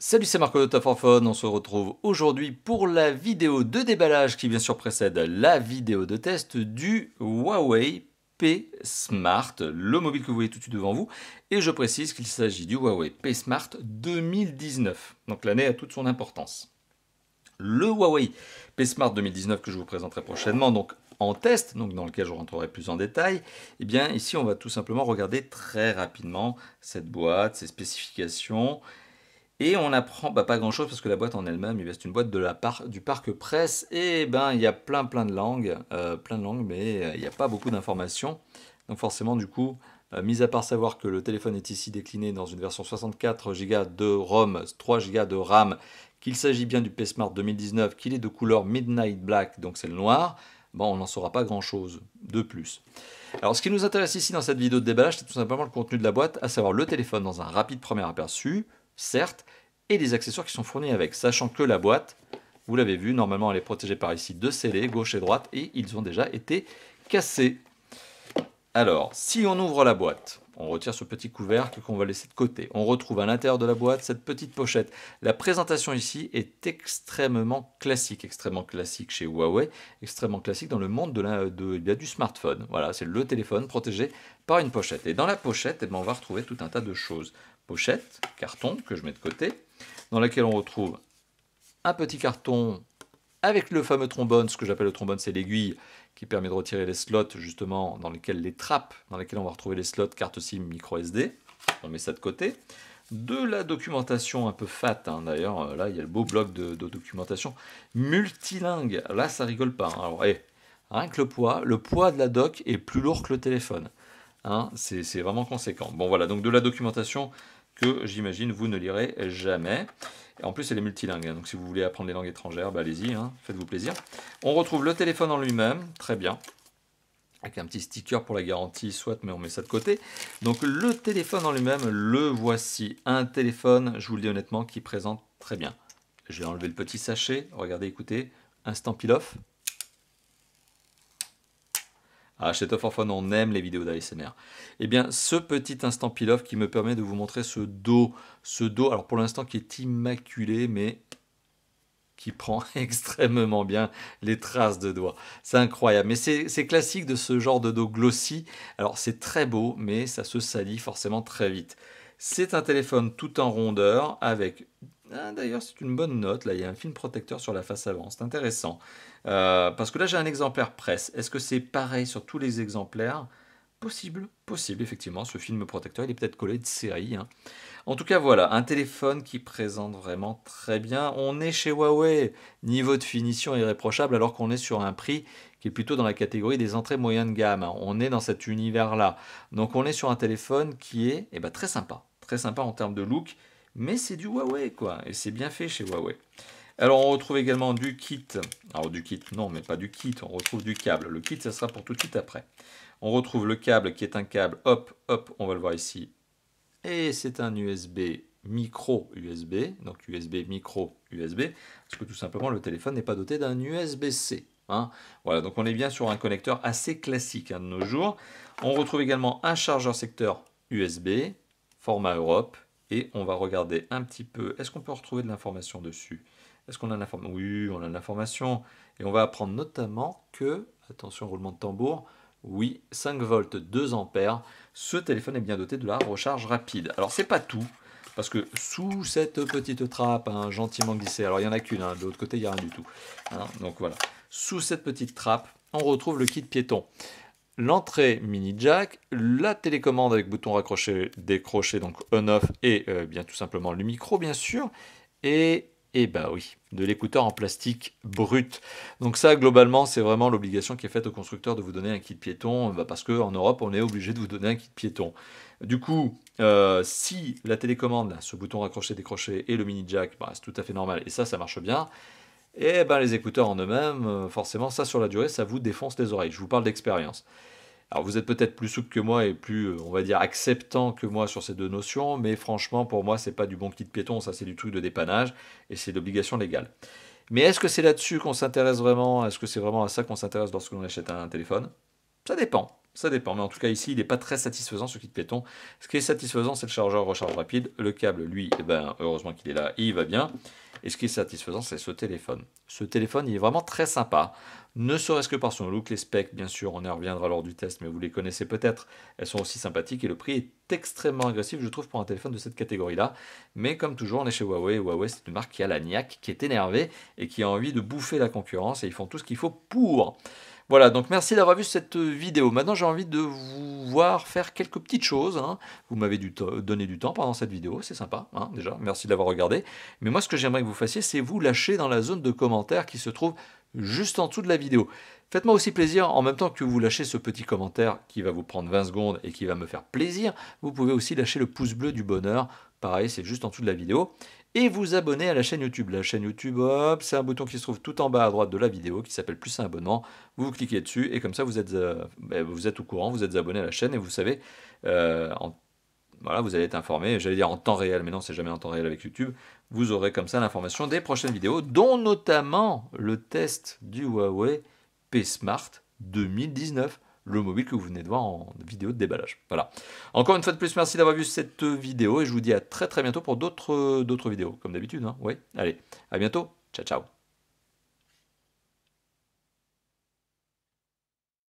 Salut, c'est Marco de Top for Phone. On se retrouve aujourd'hui pour la vidéo de déballage qui bien sûr précède la vidéo de test du Huawei P Smart, le mobile que vous voyez tout de suite devant vous. Et je précise qu'il s'agit du Huawei P Smart 2019. Donc l'année a toute son importance. Le Huawei P Smart 2019 que je vous présenterai prochainement, donc en test, donc dans lequel je rentrerai plus en détail, et bien ici on va tout simplement regarder très rapidement cette boîte, ses spécifications. Et on apprend pas grand chose parce que la boîte en elle-même, c'est une boîte du parc presse et il y a plein de langues, mais il n'y a pas beaucoup d'informations. Donc forcément du coup, mis à part savoir que le téléphone est ici décliné dans une version 64 Go de ROM, 3 Go de RAM, qu'il s'agit bien du P Smart 2019, qu'il est de couleur Midnight Black, donc c'est le noir, on n'en saura pas grand chose de plus. Alors ce qui nous intéresse ici dans cette vidéo de déballage, c'est tout simplement le contenu de la boîte, à savoir le téléphone dans un rapide premier aperçu, certes, et les accessoires qui sont fournis avec, sachant que la boîte, vous l'avez vu, normalement elle est protégée par ici deux scellés, gauche et droite, et ils ont déjà été cassés. Alors, si on ouvre la boîte, on retire ce petit couvercle qu'on va laisser de côté. On retrouve à l'intérieur de la boîte cette petite pochette. La présentation ici est extrêmement classique chez Huawei, extrêmement classique dans le monde du smartphone. Voilà, c'est le téléphone protégé par une pochette. Et dans la pochette, on va retrouver tout un tas de choses. Pochette, carton que je mets de côté, dans laquelle on retrouve un petit carton avec le fameux trombone. Ce que j'appelle le trombone, c'est l'aiguille qui permet de retirer les slots, justement, dans lesquels les trappes, dans lesquelles on va retrouver les slots carte SIM, micro SD. On met ça de côté. De la documentation un peu fat, d'ailleurs, là, il y a le beau bloc de documentation multilingue. Là, ça rigole pas. Alors, rien que le poids de la doc est plus lourd que le téléphone. C'est vraiment conséquent. Bon, voilà, donc de la documentation que j'imagine vous ne lirez jamais. Et en plus, elle est multilingue, donc si vous voulez apprendre les langues étrangères, allez-y, faites-vous plaisir. On retrouve le téléphone en lui-même, très bien, avec un petit sticker pour la garantie, soit, mais on met ça de côté. Donc le téléphone en lui-même, le voici, un téléphone, je vous le dis honnêtement, qui présente très bien. J'ai enlevé le petit sachet, regardez, écoutez, instant peel-off. Chez Top for Phone, on aime les vidéos d'ASMR. Eh bien, ce petit instant peel-off qui me permet de vous montrer ce dos, alors pour l'instant qui est immaculé, mais qui prend extrêmement bien les traces de doigts. C'est incroyable, mais c'est classique de ce genre de dos glossy. Alors c'est très beau, mais ça se salit forcément très vite. C'est un téléphone tout en rondeur avec... D'ailleurs, c'est une bonne note. Là, il y a un film protecteur sur la face avant. C'est intéressant. Parce que là, j'ai un exemplaire presse. Est-ce que c'est pareil sur tous les exemplaires? Possible, effectivement. Ce film protecteur, il est peut-être collé de série. En tout cas, voilà, un téléphone qui présente vraiment très bien. On est chez Huawei, niveau de finition irréprochable, alors qu'on est sur un prix qui est plutôt dans la catégorie des entrées moyennes de gamme. On est dans cet univers-là. Donc, on est sur un téléphone qui est très sympa. Très sympa en termes de look. Mais c'est du Huawei, quoi. Et c'est bien fait chez Huawei. Alors, on retrouve également du kit. Alors, du kit, non, mais pas du kit. On retrouve du câble. Le kit, ça sera pour tout de suite après. On retrouve le câble qui est un câble, hop, on va le voir ici. Et c'est un USB micro USB. Donc, USB micro USB. Parce que tout simplement, le téléphone n'est pas doté d'un USB-C. Voilà, donc on est bien sur un connecteur assez classique de nos jours. On retrouve également un chargeur secteur USB, format Europe. Et on va regarder un petit peu, est-ce qu'on peut retrouver de l'information dessus? Est-ce qu'on a l'information? Oui, on a l'information. Et on va apprendre notamment que, attention, roulement de tambour, oui, 5 volts, 2 ampères. Ce téléphone est bien doté de la recharge rapide. Alors, c'est pas tout, parce que sous cette petite trappe, gentiment glissée, alors il n'y en a qu'une, de l'autre côté, il n'y a rien du tout. Donc voilà, sous cette petite trappe, on retrouve le kit piéton. L'entrée mini jack, la télécommande avec bouton raccroché, décroché, donc on-off, et bien tout simplement le micro bien sûr, et oui, de l'écouteur en plastique brut. Donc ça globalement c'est vraiment l'obligation qui est faite au constructeur de vous donner un kit piéton, parce qu'en Europe on est obligé de vous donner un kit piéton. Du coup, si la télécommande, là, ce bouton raccroché, décroché et le mini jack, c'est tout à fait normal, et ça marche bien. Et les écouteurs en eux-mêmes, forcément, ça sur la durée, ça vous défonce les oreilles. Je vous parle d'expérience. Alors vous êtes peut-être plus souple que moi et plus, on va dire, acceptant que moi sur ces deux notions, mais franchement, pour moi, c'est pas du bon kit piéton, ça c'est du truc de dépannage, et c'est l'obligation légale. Mais est-ce que c'est là-dessus qu'on s'intéresse vraiment? Est-ce que c'est vraiment à ça qu'on s'intéresse lorsqu'on achète un téléphone? Ça dépend. Ça dépend, mais en tout cas ici, il n'est pas très satisfaisant ce kit piéton. Ce qui est satisfaisant, c'est le chargeur recharge rapide. Le câble, lui, eh ben, heureusement qu'il est là, il va bien. Et ce qui est satisfaisant, c'est ce téléphone. Ce téléphone, il est vraiment très sympa. Ne serait-ce que par son look, les specs, bien sûr, on y reviendra lors du test, mais vous les connaissez peut-être. Elles sont aussi sympathiques et le prix est extrêmement agressif, je trouve, pour un téléphone de cette catégorie-là. Mais comme toujours, on est chez Huawei. Huawei, c'est une marque qui a la niaque, qui est énervée et qui a envie de bouffer la concurrence. Et ils font tout ce qu'il faut pour. Voilà, donc merci d'avoir vu cette vidéo. Maintenant, j'ai envie de vous voir faire quelques petites choses, hein. Vous m'avez donné du temps pendant cette vidéo, c'est sympa, hein, déjà. Merci de l'avoir regardé. Mais moi, ce que j'aimerais que vous fassiez, c'est vous lâcher dans la zone de commentaires qui se trouve juste en dessous de la vidéo. Faites-moi aussi plaisir, en même temps que vous lâchez ce petit commentaire qui va vous prendre 20 secondes et qui va me faire plaisir, vous pouvez aussi lâcher le pouce bleu du bonheur. Pareil, c'est juste en dessous de la vidéo. Et vous abonner à la chaîne YouTube. La chaîne YouTube, hop, c'est un bouton qui se trouve tout en bas à droite de la vidéo qui s'appelle plus un abonnement. Vous cliquez dessus et comme ça vous êtes au courant, vous êtes abonné à la chaîne et vous savez, voilà, vous allez être informé, j'allais dire en temps réel, mais non, c'est jamais en temps réel avec YouTube. Vous aurez comme ça l'information des prochaines vidéos, dont notamment le test du Huawei P Smart 2019. Le mobile que vous venez de voir en vidéo de déballage. Voilà. Encore une fois de plus, merci d'avoir vu cette vidéo et je vous dis à très très bientôt pour d'autres vidéos, comme d'habitude, hein. Oui, allez, à bientôt. Ciao, ciao.